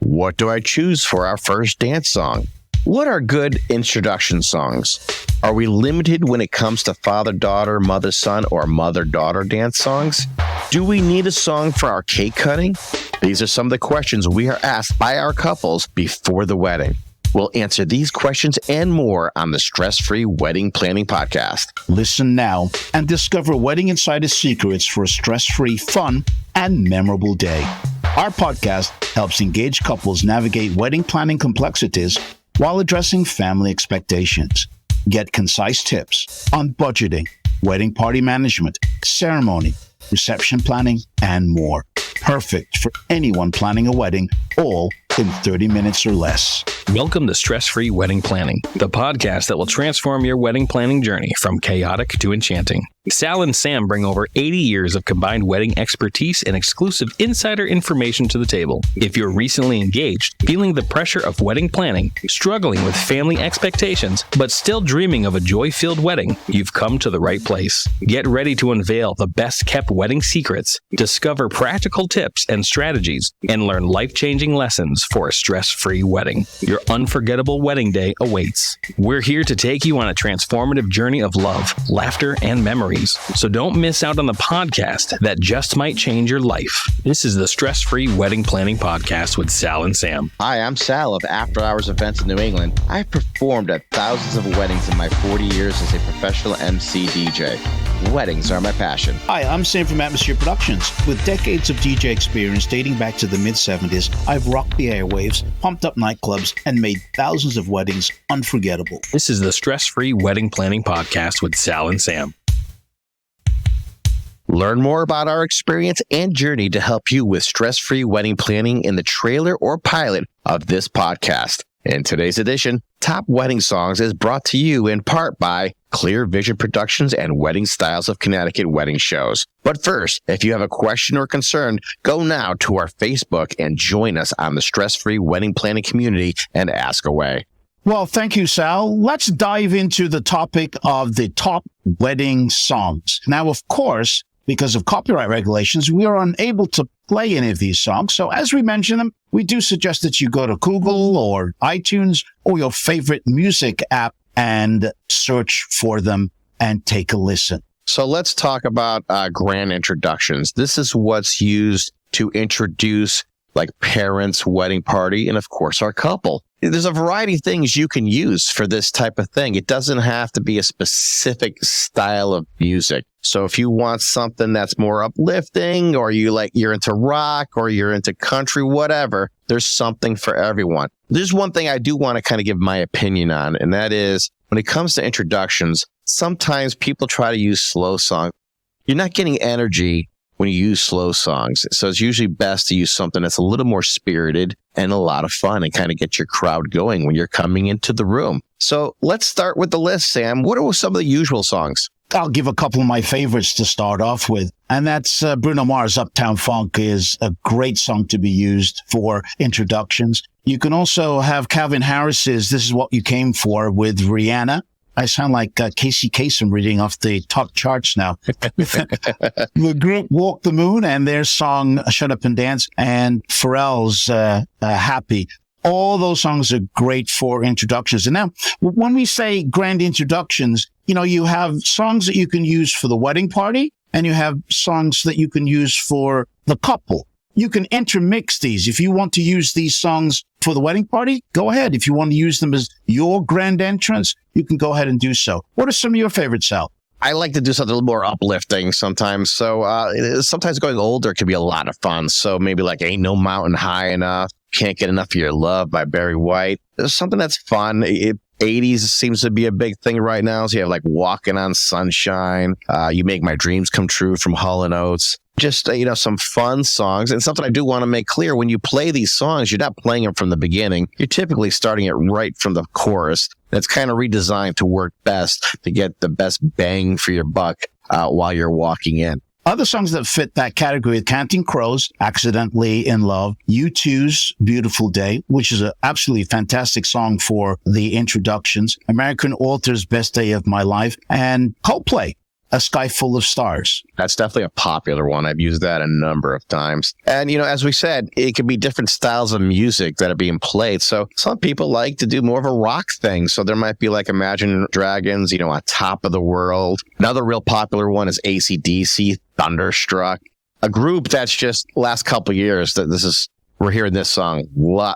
What do I choose for our first dance song? What are good introduction songs? Are we limited when it comes to father-daughter, mother-son, or mother-daughter dance songs? Do we need a song for our cake cutting? These are some of the questions we are asked by our couples before the wedding. We'll answer these questions and more on the Stress-Free Wedding Planning Podcast. Listen now and discover Wedding Insider secrets for a stress-free, fun, and memorable day. Our podcast helps engaged couples navigate wedding planning complexities while addressing family expectations. Get concise tips on budgeting, wedding party management, ceremony, reception planning, and more. Perfect for anyone planning a wedding, all in 30 minutes or less. Welcome to Stress-Free Wedding Planning, the podcast that will transform your wedding planning journey from chaotic to enchanting. Sal and Sam bring over 80 years of combined wedding expertise and exclusive insider information to the table. If you're recently engaged, feeling the pressure of wedding planning, struggling with family expectations, but still dreaming of a joy-filled wedding, you've come to the right place. Get ready to unveil the best-kept wedding secrets, discover practical tips and strategies, and learn life-changing lessons for a stress-free wedding. Your unforgettable wedding day awaits. We're here to take you on a transformative journey of love, laughter, and memories. So don't miss out on the podcast that just might change your life. This is the Stress-Free Wedding Planning Podcast with Sal and Sam. Hi, I'm Sal of After Hours Events in New England. I've performed at thousands of weddings in my 40 years as a professional MC DJ. Weddings are my passion. Hi, I'm Sam from Atmosphere Productions. With decades of DJ experience dating back to the mid-70s, I've rocked the airwaves, pumped up nightclubs, and made thousands of weddings unforgettable. This is the Stress-Free Wedding Planning Podcast with Sal and Sam. Learn more about our experience and journey to help you with stress-free wedding planning in the trailer or pilot of this podcast. In today's edition, Top Wedding Songs is brought to you in part by Clear Vision Productions and Wedding Styles of Connecticut Wedding Shows. But first, if you have a question or concern, go now to our Facebook and join us on the Stress-Free Wedding Planning community and ask away. Well, thank you, Sal. Let's dive into the topic of the top wedding songs. Now, of course, because of copyright regulations, we are unable to play any of these songs. So as we mention them, we do suggest that you go to Google or iTunes or your favorite music app and search for them and take a listen. So let's talk about grand introductions. This is what's used to introduce like parents' wedding party and, of course, our couple. There's a variety of things you can use for this type of thing. It doesn't have to be a specific style of music. So if you want something that's more uplifting, or you're into rock, or you're into country, whatever, there's something for everyone. There's one thing I do want to kind of give my opinion on, and that is when it comes to introductions, sometimes people try to use slow songs. You're not getting energy when you use slow songs. So it's usually best to use something that's a little more spirited and a lot of fun and kind of get your crowd going when you're coming into the room. So let's start with the list, Sam. What are some of the usual songs? I'll give a couple of my favorites to start off with, and that's Bruno Mars' Uptown Funk is a great song to be used for introductions. You can also have Calvin Harris's This Is What You Came For with Rihanna. I sound like Casey Kasem reading off the top charts now. The group Walk the Moon and their song Shut Up and Dance, and Pharrell's Happy. All those songs are great for introductions. And now, when we say grand introductions, you have songs that you can use for the wedding party, and you have songs that you can use for the couple. You can intermix these. If you want to use these songs for the wedding party, go ahead. If you want to use them as your grand entrance, you can go ahead and do so. What are some of your favorites, Sal? I like to do something a little more uplifting sometimes. So sometimes going older can be a lot of fun. So maybe like Ain't No Mountain High Enough, Can't Get Enough of Your Love by Barry White. There's something that's fun. 80s seems to be a big thing right now. So you have like Walking on Sunshine. You Make My Dreams Come True from Hall & Oates. Just, some fun songs. And something I do want to make clear, when you play these songs, you're not playing them from the beginning. You're typically starting it right from the chorus. That's kind of redesigned to work best, to get the best bang for your buck while you're walking in. Other songs that fit that category are Counting Crows, Accidentally in Love, U2's Beautiful Day, which is an absolutely fantastic song for the introductions, American Author's Best Day of My Life, and Coldplay. A Sky Full of Stars. That's definitely a popular one. I've used that a number of times. And, as we said, it could be different styles of music that are being played. So some people like to do more of a rock thing. So there might be like Imagine Dragons, on Top of the World. Another real popular one is AC/DC, Thunderstruck. A group that's just last couple of years we're hearing this song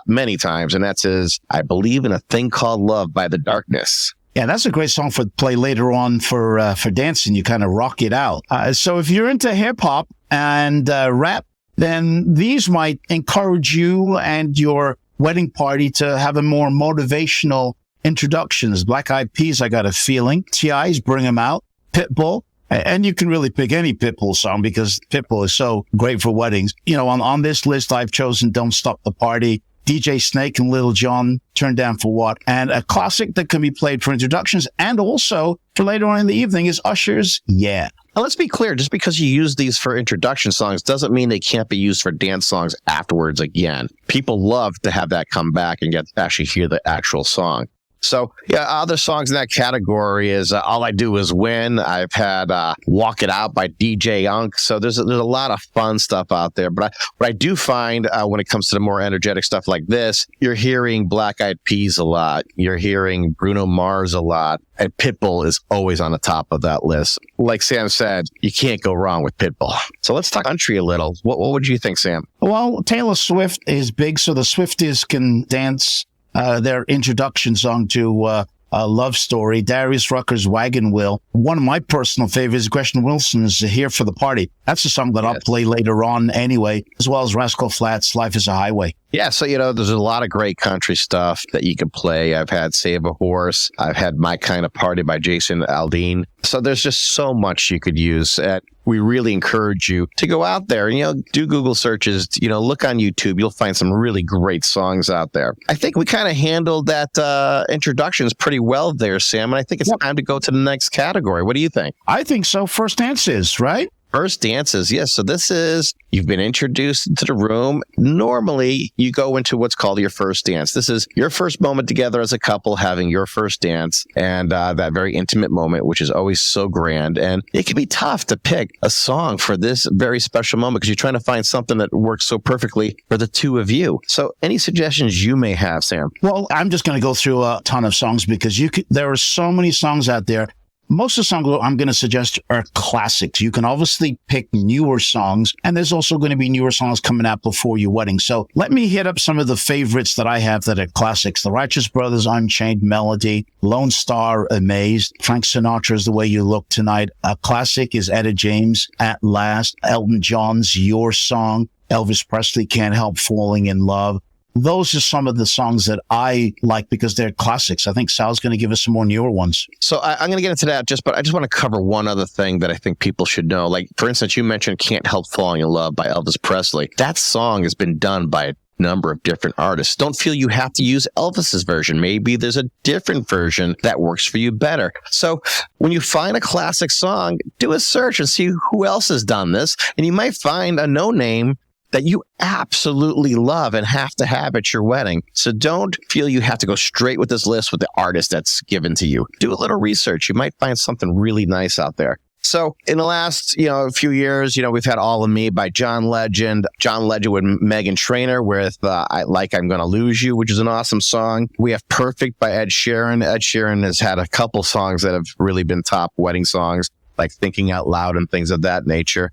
many times, and that's I Believe in a Thing Called Love by The Darkness. Yeah, that's a great song for play later on for dancing. You kind of rock it out. So if you're into hip hop and rap, then these might encourage you and your wedding party to have a more motivational introductions. Black Eyed Peas, I Got a Feeling. T.I.'s Bring 'Em Out. Pitbull. And you can really pick any Pitbull song because Pitbull is so great for weddings. On this list, I've chosen Don't Stop the Party, DJ Snake and Lil Jon, Turn Down for What, and a classic that can be played for introductions and also for later on in the evening is Usher's Yeah. Now, let's be clear, just because you use these for introduction songs doesn't mean they can't be used for dance songs afterwards again. People love to have that come back and get to actually hear the actual song. So, other songs in that category is All I Do Is Win. I've had Walk It Out by DJ Unk. So there's a lot of fun stuff out there. But what I do find when it comes to the more energetic stuff like this, you're hearing Black Eyed Peas a lot. You're hearing Bruno Mars a lot. And Pitbull is always on the top of that list. Like Sam said, you can't go wrong with Pitbull. So let's talk country a little. What would you think, Sam? Well, Taylor Swift is big, so the Swifties can dance their introduction song to a Love Story. Darius Rucker's Wagon Wheel. One of my personal favorites, Gretchen Wilson's Here for the Party. That's a song that I'll play later on anyway, as well as Rascal Flatts' Life is a Highway. Yeah, so, there's a lot of great country stuff that you can play. I've had Save a Horse. I've had My Kind of Party by Jason Aldean. So there's just so much you could use. We really encourage you to go out there and, do Google searches, look on YouTube. You'll find some really great songs out there. I think we kind of handled that introductions pretty well there, Sam. And I think it's time to go to the next category. What do you think? I think so. First dances, right? First dances, yes. So this is, you've been introduced into the room. Normally, you go into what's called your first dance. This is your first moment together as a couple, having your first dance, and that very intimate moment, which is always so grand. And it can be tough to pick a song for this very special moment because you're trying to find something that works so perfectly for the two of you. So any suggestions you may have, Sam? Well, I'm just going to go through a ton of songs because there are so many songs out there. Most of the songs I'm going to suggest are classics. You can obviously pick newer songs, and there's also going to be newer songs coming out before your wedding. So let me hit up some of the favorites that I have that are classics. The Righteous Brothers, Unchained Melody, Lone Star, Amazed, Frank Sinatra's The Way You Look Tonight. A classic is Etta James, At Last, Elton John's Your Song, Elvis Presley, Can't Help Falling in Love. Those are some of the songs that I like because they're classics. I think Sal's going to give us some more newer ones. So I'm going to get into that, but I just want to cover one other thing that I think people should know. Like, for instance, you mentioned Can't Help Falling in Love by Elvis Presley. That song has been done by a number of different artists. Don't feel you have to use Elvis's version. Maybe there's a different version that works for you better. So when you find a classic song, do a search and see who else has done this. And you might find a no-name that you absolutely love and have to have at your wedding. So don't feel you have to go straight with this list with the artist that's given to you. Do a little research. You might find something really nice out there. So in the last, few years, we've had All of Me by John Legend with Meghan Trainor with I'm Gonna Lose You, which is an awesome song. We have Perfect by Ed Sheeran. Ed Sheeran has had a couple songs that have really been top wedding songs, like Thinking Out Loud and things of that nature.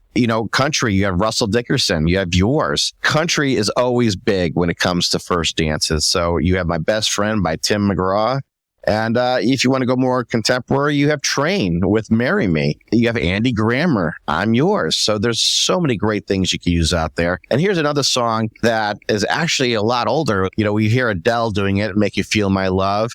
Country, you have Russell Dickerson, you have Yours. Country is always big when it comes to first dances. So you have My Best Friend by Tim McGraw. And if you want to go more contemporary, you have Train with Marry Me. You have Andy Grammer, I'm Yours. So there's so many great things you can use out there. And here's another song that is actually a lot older. We hear Adele doing it, Make You Feel My Love.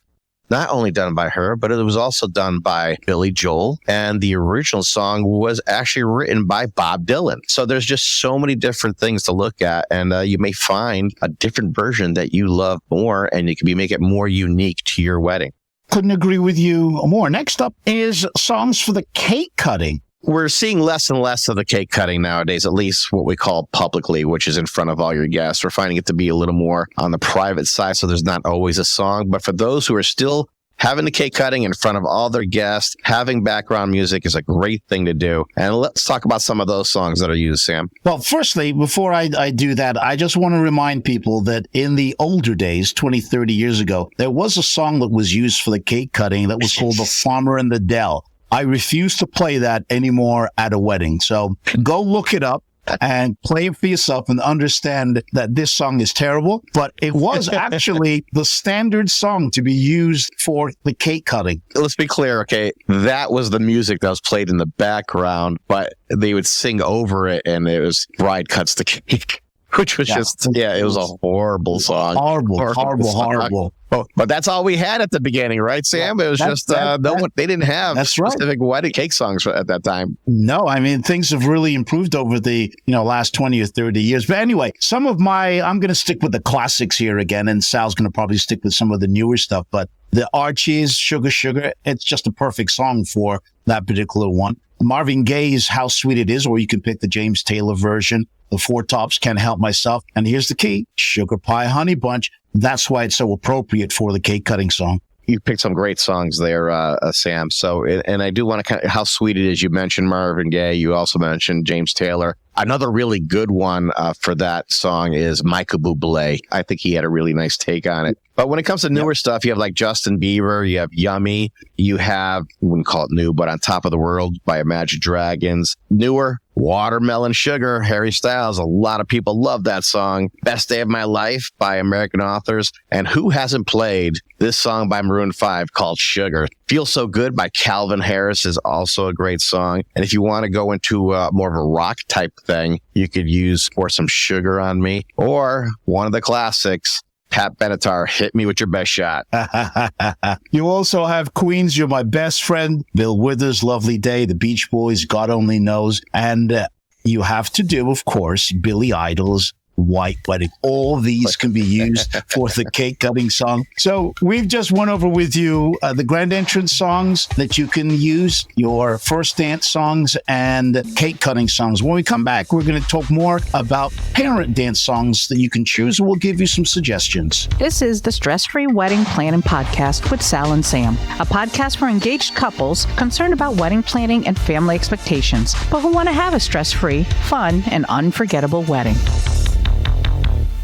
Not only done by her, but it was also done by Billy Joel. And the original song was actually written by Bob Dylan. So there's just so many different things to look at. And you may find a different version that you love more, and you can make it more unique to your wedding. Couldn't agree with you more. Next up is songs for the cake cutting. We're seeing less and less of the cake cutting nowadays, at least what we call publicly, which is in front of all your guests. We're finding it to be a little more on the private side, so there's not always a song. But for those who are still having the cake cutting in front of all their guests, having background music is a great thing to do. And let's talk about some of those songs that are used, Sam. Well, firstly, before I do that, I just want to remind people that in the older days, 20, 30 years ago, there was a song that was used for the cake cutting that was called The Farmer In The Dell. I refuse to play that anymore at a wedding. So go look it up and play it for yourself and understand that this song is terrible. But it was actually the standard song to be used for the cake cutting. Let's be clear, okay? That was the music that was played in the background, but they would sing over it, and it was Bride Cuts the Cake. Which was it was a horrible song. Horrible. Oh, but that's all we had at the beginning, right, Sam? It was they didn't have specific wedding cake songs at that time. No, I mean, things have really improved over the, last 20 or 30 years. But anyway, I'm going to stick with the classics here again, and Sal's going to probably stick with some of the newer stuff. But the Archies, Sugar, Sugar, it's just a perfect song for that particular one. Marvin Gaye's How Sweet It Is, or you can pick the James Taylor version. The Four Tops, Can't Help Myself. And here's the key, Sugar Pie Honey Bunch. That's why it's so appropriate for the cake cutting song. You picked some great songs there, Sam. So, and I do want to How Sweet It Is. You mentioned Marvin Gaye. You also mentioned James Taylor. Another really good one for that song is Michael Bublé. I think he had a really nice take on it. But when it comes to newer stuff, you have like Justin Bieber, you have Yummy, you have, I wouldn't call it new, but On Top of the World by Imagine Dragons. Newer, Watermelon Sugar, Harry Styles. A lot of people love that song. Best Day of My Life by American Authors. And who hasn't played this song by Maroon 5 called Sugar? Feel So Good by Calvin Harris is also a great song. And if you want to go into more of a rock type thing, you could use Pour Some Sugar on Me, or one of the classics, Pat Benatar, Hit Me With Your Best Shot. You also have Queen's You're My Best Friend, Bill Withers' Lovely Day, the Beach Boys, God Only Knows. And you have to do, of course, Billy Idol's White Wedding. All these can be used for the cake cutting song. So we've just went over with you the grand entrance songs that you can use, your first dance songs, and cake cutting songs. When we come back, we're going to talk more about parent dance songs that you can choose, and we'll give you some suggestions. This is the Stress-Free Wedding Planning Podcast with Sal and Sam, a podcast for engaged couples concerned about wedding planning and family expectations, but who want to have a stress-free, fun, and unforgettable wedding.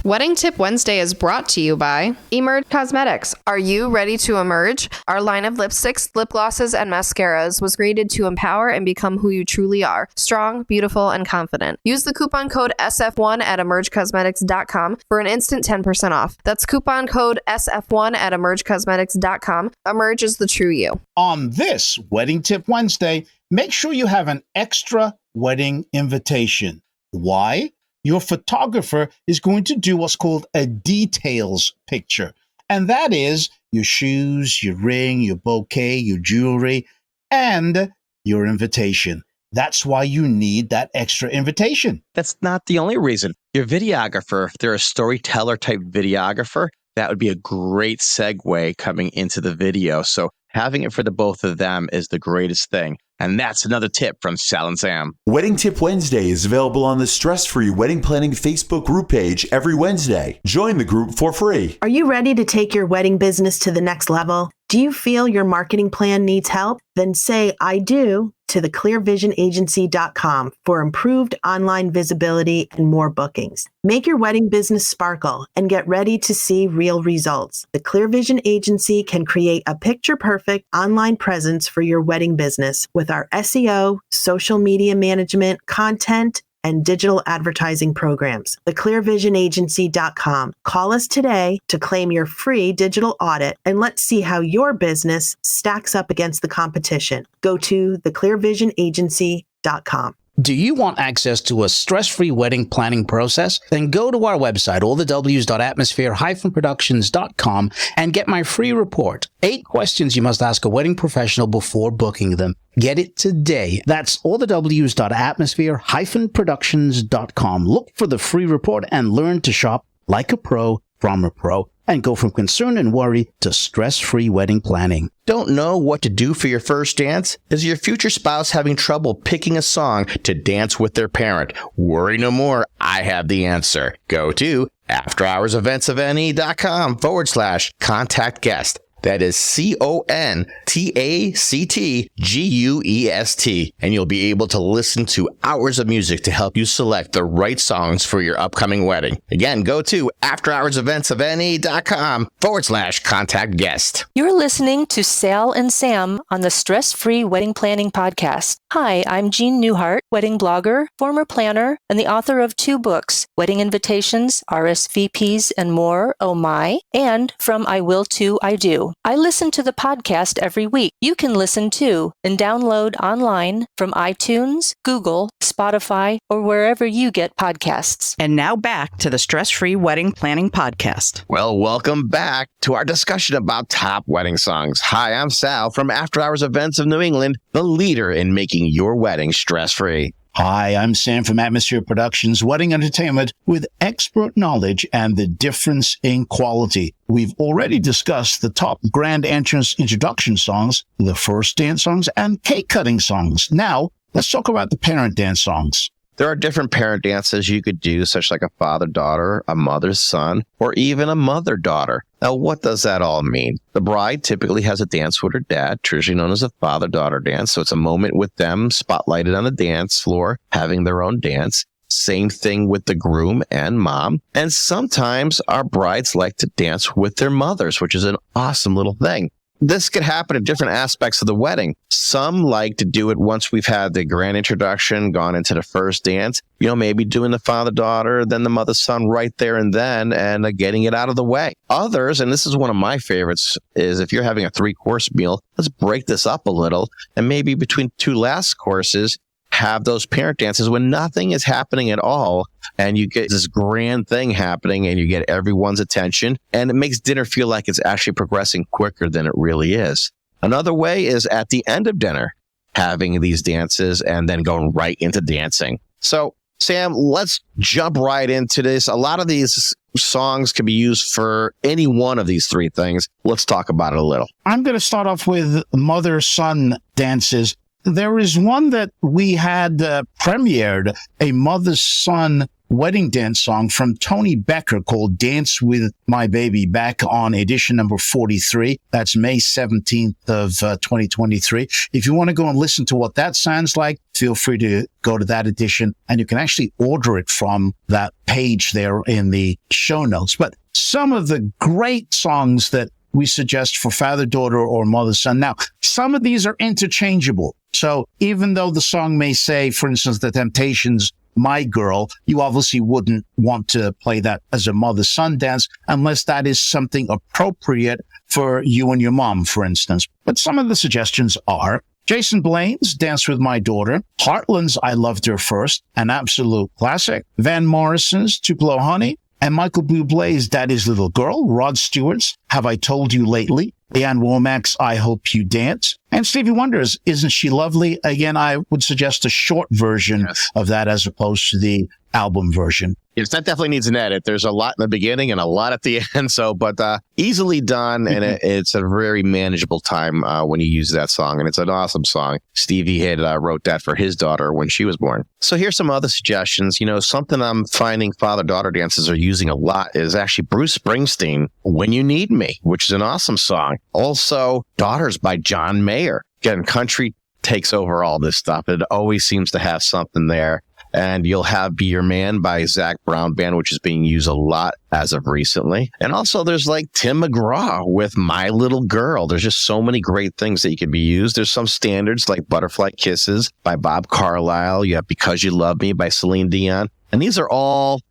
Wedding Tip Wednesday is brought to you by Emerge Cosmetics. Are you ready to emerge? Our line of lipsticks, lip glosses, and mascaras was created to empower and become who you truly are. Strong, beautiful, and confident. Use the coupon code SF1 at emergecosmetics.com for an instant 10% off. That's coupon code SF1 at emergecosmetics.com. Emerge is the true you. On this Wedding Tip Wednesday, make sure you have an extra wedding invitation. Why? Your photographer is going to do what's called a details picture. And that is your shoes, your ring, your bouquet, your jewelry, and your invitation. That's why you need that extra invitation. That's not the only reason. Your videographer, if they're a storyteller type videographer, that would be a great segue coming into the video. So having it for the both of them is the greatest thing. And that's another tip from Sal and Sam. Wedding Tip Wednesday is available on the Stress-Free Wedding Planning Facebook group page every Wednesday. Join the group for free. Are you ready to take your wedding business to the next level? Do you feel your marketing plan needs help? Then say I do to theclearvisionagency.com for improved online visibility and more bookings. Make your wedding business sparkle and get ready to see real results. The Clear Vision Agency can create a picture-perfect online presence for your wedding business with our SEO, social media management, content, and digital advertising programs. Theclearvisionagency.com. Call us today to claim your free digital audit, and let's see how your business stacks up against the competition. Go to theclearvisionagency.com. Do you want access to a stress-free wedding planning process? Then go to our website, allthews.atmosphere-productions.com, and get my free report. 8 questions you must ask a wedding professional before booking them. Get it today. That's allthews.atmosphere-productions.com. Look for the free report and learn to shop like a pro from a pro, and go from concern and worry to stress-free wedding planning. Don't know what to do for your first dance? Is your future spouse having trouble picking a song to dance with their parent? Worry no more. I have the answer. Go to afterhoursevents.com/contact guest. That is CONTACTGUEST. And you'll be able to listen to hours of music to help you select the right songs for your upcoming wedding. Again, go to afterhoursevents.ne.com/contact guest. You're listening to Sal and Sam on the Stress Free Wedding Planning Podcast. Hi, I'm Jean Newhart, wedding blogger, former planner, and the author of 2 books, Wedding Invitations, RSVPs, and More, Oh My, and From I Will to I Do. I listen to the podcast every week. You can listen too and download online from iTunes, Google, Spotify, or wherever you get podcasts. And now back to the Stress Free Wedding Planning Podcast. Well, welcome back to our discussion about top wedding songs. Hi, I'm Sal from After Hours Events of New England, the leader in making your wedding stress-free. Hi, I'm Sam from Atmosphere Productions, Wedding Entertainment with expert knowledge and the difference in quality. We've already discussed the top grand entrance introduction songs, the first dance songs, and cake cutting songs. Now, let's talk about the parent dance songs. There are different parent dances you could do, such like a father-daughter, a mother-son, or even a mother-daughter. Now, what does that all mean? The bride typically has a dance with her dad, traditionally known as a father-daughter dance. So it's a moment with them spotlighted on the dance floor, having their own dance. Same thing with the groom and mom. And sometimes our brides like to dance with their mothers, which is an awesome little thing. This could happen in different aspects of the wedding. Some like to do it once we've had the grand introduction, gone into the first dance, maybe doing the father-daughter, then the mother-son right there and then, and getting it out of the way. Others, and this is one of my favorites, is if you're having a 3-course meal, let's break this up a little, and maybe between 2 last courses, have those parent dances when nothing is happening at all, and you get this grand thing happening and you get everyone's attention, and it makes dinner feel like it's actually progressing quicker than it really is. Another way is at the end of dinner, having these dances and then going right into dancing. So, Sam, let's jump right into this. A lot of these songs can be used for any one of these 3 things. Let's talk about it a little. I'm going to start off with mother-son dances. There is one that we had premiered, a mother-son wedding dance song from Toni Becker called Dance With My Baby back on edition number 43. That's May 17th of 2023. If you want to go and listen to what that sounds like, feel free to go to that edition, and you can actually order it from that page there in the show notes. But some of the great songs that we suggest for father-daughter or mother-son. Now, some of these are interchangeable. So even though the song may say, for instance, The Temptations' My Girl, you obviously wouldn't want to play that as a mother-son dance unless that is something appropriate for you and your mom, for instance. But some of the suggestions are Jason Blaine's Dance With My Daughter, Heartland's I Loved Her First, an absolute classic, Van Morrison's Tupelo Honey, and Michael Bublé's Daddy's Little Girl, Rod Stewart's Have I Told You Lately, Leanne Womack's I Hope You Dance, and Stevie Wonder's Isn't She Lovely? Again, I would suggest a short version of that as opposed to the album version. Yes, that definitely needs an edit. There's a lot in the beginning and a lot at the end. So, but easily done, and it's a very manageable time when you use that song, and it's an awesome song. Stevie had wrote that for his daughter when she was born. So here's some other suggestions. Something I'm finding father-daughter dances are using a lot is actually Bruce Springsteen, When You Need Me, which is an awesome song. Also, Daughters by John Mayer. Again, country takes over all this stuff. It always seems to have something there. And you'll have Be Your Man by Zach Brown Band, which is being used a lot as of recently. And also there's like Tim McGraw with My Little Girl. There's just so many great things that you can be used. There's some standards like Butterfly Kisses by Bob Carlyle. You have Because You Love Me by Celine Dion. And these are all,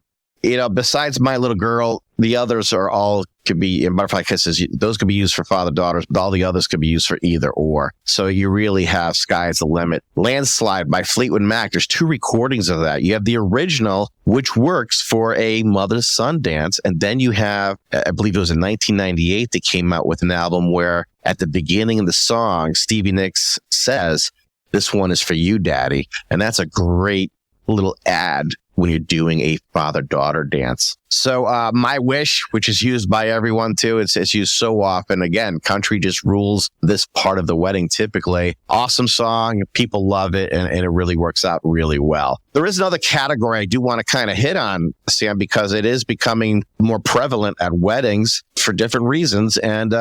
besides My Little Girl, the others are all could be in Butterfly Kisses. Those could be used for father-daughters, but all the others could be used for either or. So you really have Sky's the Limit. Landslide by Fleetwood Mac. There's 2 recordings of that. You have the original, which works for a mother-son dance. And then you have, I believe it was in 1998, they came out with an album where at the beginning of the song, Stevie Nicks says, "This one is for you, Daddy." And that's a great little ad when you're doing a father-daughter dance. So My Wish, which is used by everyone too, it's used so often. Again, country just rules this part of the wedding typically. Awesome song. People love it, and it really works out really well. There is another category I do want to kind of hit on, Sam, because it is becoming more prevalent at weddings for different reasons. And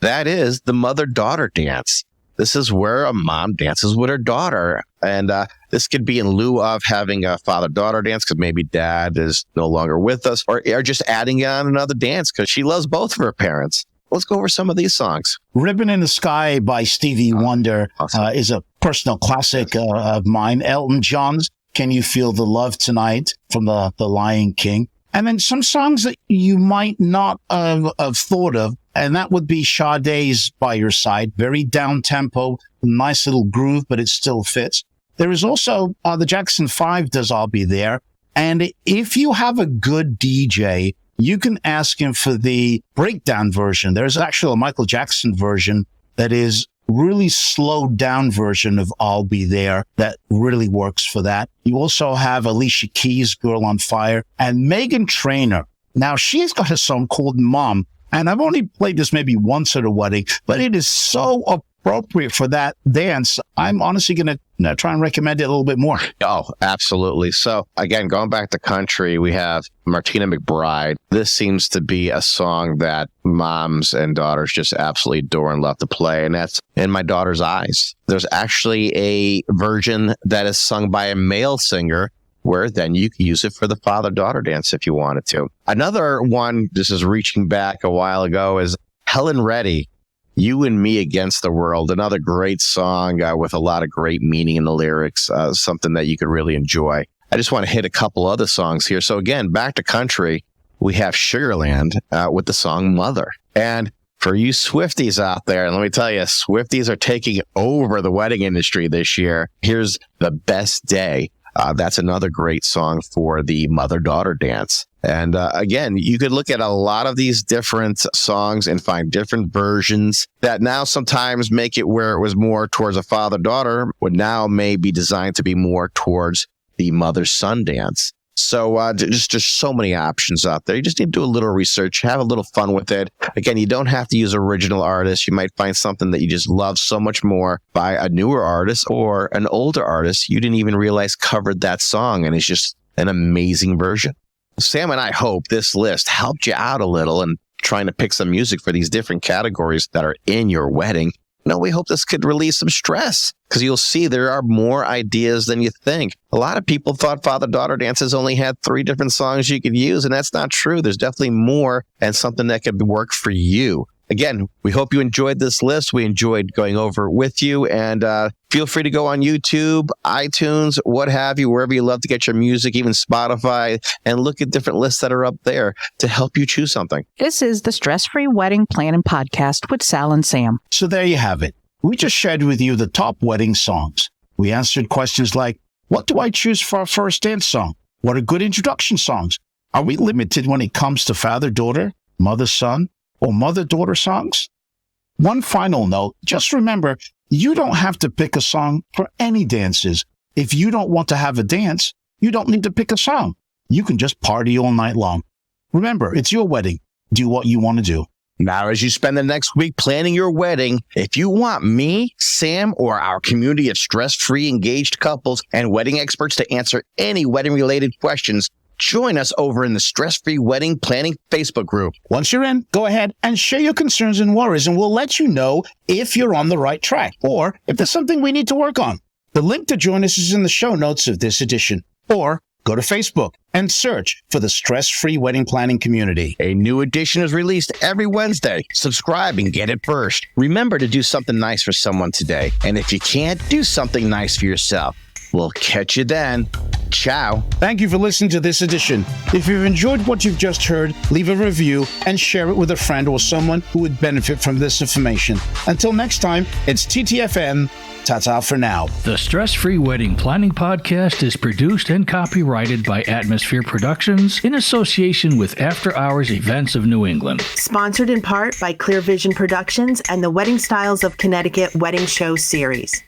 That is the mother-daughter dance. This is where a mom dances with her daughter. And this could be in lieu of having a father-daughter dance because maybe dad is no longer with us, or just adding on another dance because she loves both of her parents. Let's go over some of these songs. Ribbon in the Sky by Stevie Wonder is a personal classic of mine. Elton John's Can You Feel the Love Tonight from the Lion King. And then some songs that you might not have thought of, and that would be Sade's By Your Side. Very down-tempo, nice little groove, but it still fits. There is also the Jackson 5 does I'll Be There. And if you have a good DJ, you can ask him for the breakdown version. There's actually a Michael Jackson version that is really slowed down version of I'll Be There that really works for that. You also have Alicia Keys' Girl on Fire and Meghan Trainor. Now, she's got a song called Mom, and I've only played this maybe once at a wedding, but it is so appropriate for that dance. I'm honestly going to try and recommend it a little bit more. Oh, absolutely. So again, going back to country, we have Martina McBride. This seems to be a song that moms and daughters just absolutely adore and love to play. And that's In My Daughter's Eyes. There's actually a version that is sung by a male singer where then you can use it for the father-daughter dance if you wanted to. Another one, this is reaching back a while ago, is Helen Reddy. You and Me Against the World, another great song with a lot of great meaning in the lyrics, something that you could really enjoy. I just want to hit a couple other songs here. So again, back to country, we have Sugarland with the song Mother. And for you Swifties out there, let me tell you, Swifties are taking over the wedding industry this year. Here's The Best Day. That's another great song for the mother-daughter dance. And again, you could look at a lot of these different songs and find different versions that now sometimes make it where it was more towards a father-daughter, would now may be designed to be more towards the mother-son dance. So just so many options out there. You just need to do a little research, have a little fun with it. Again, you don't have to use original artists. You might find something that you just love so much more by a newer artist or an older artist you didn't even realize covered that song, and it's just an amazing version. Sam and I hope this list helped you out a little in trying to pick some music for these different categories that are in your wedding. No, we hope this could release some stress because you'll see there are more ideas than you think. A lot of people thought father-daughter dances only had 3 different songs you could use, and that's not true. There's definitely more and something that could work for you. Again, we hope you enjoyed this list. We enjoyed going over it with you, and feel free to go on YouTube, iTunes, what have you, wherever you love to get your music, even Spotify, and look at different lists that are up there to help you choose something. This is the Stress-Free Wedding Planning Podcast with Sal and Sam. So there you have it. We just shared with you the top wedding songs. We answered questions like, what do I choose for our first dance song? What are good introduction songs? Are we limited when it comes to father-daughter, mother-son, or mother-daughter songs? One final note, just remember, you don't have to pick a song for any dances. If you don't want to have a dance, you don't need to pick a song. You can just party all night long. Remember, it's your wedding. Do what you want to do. Now, as you spend the next week planning your wedding, if you want me, Sam, or our community of stress-free engaged couples and wedding experts to answer any wedding-related questions, join us over in the Stress-Free Wedding Planning Facebook group. Once you're in, go ahead and share your concerns and worries, and we'll let you know if you're on the right track or if there's something we need to work on. The link to join us is in the show notes of this edition, or go to Facebook and search for the Stress-Free Wedding Planning Community. A new edition is released every Wednesday. Subscribe and get it first. Remember to do something nice for someone today. And if you can't, do something nice for yourself. We'll catch you then. Ciao. Thank you for listening to this edition. If you've enjoyed what you've just heard, leave a review and share it with a friend or someone who would benefit from this information. Until next time, it's TTFN. Ta-ta for now. The Stress-Free Wedding Planning Podcast is produced and copyrighted by Atmosphere Productions in association with After Hours Events of New England. Sponsored in part by Clear Vision Productions and the Wedding Styles of Connecticut Wedding Show Series.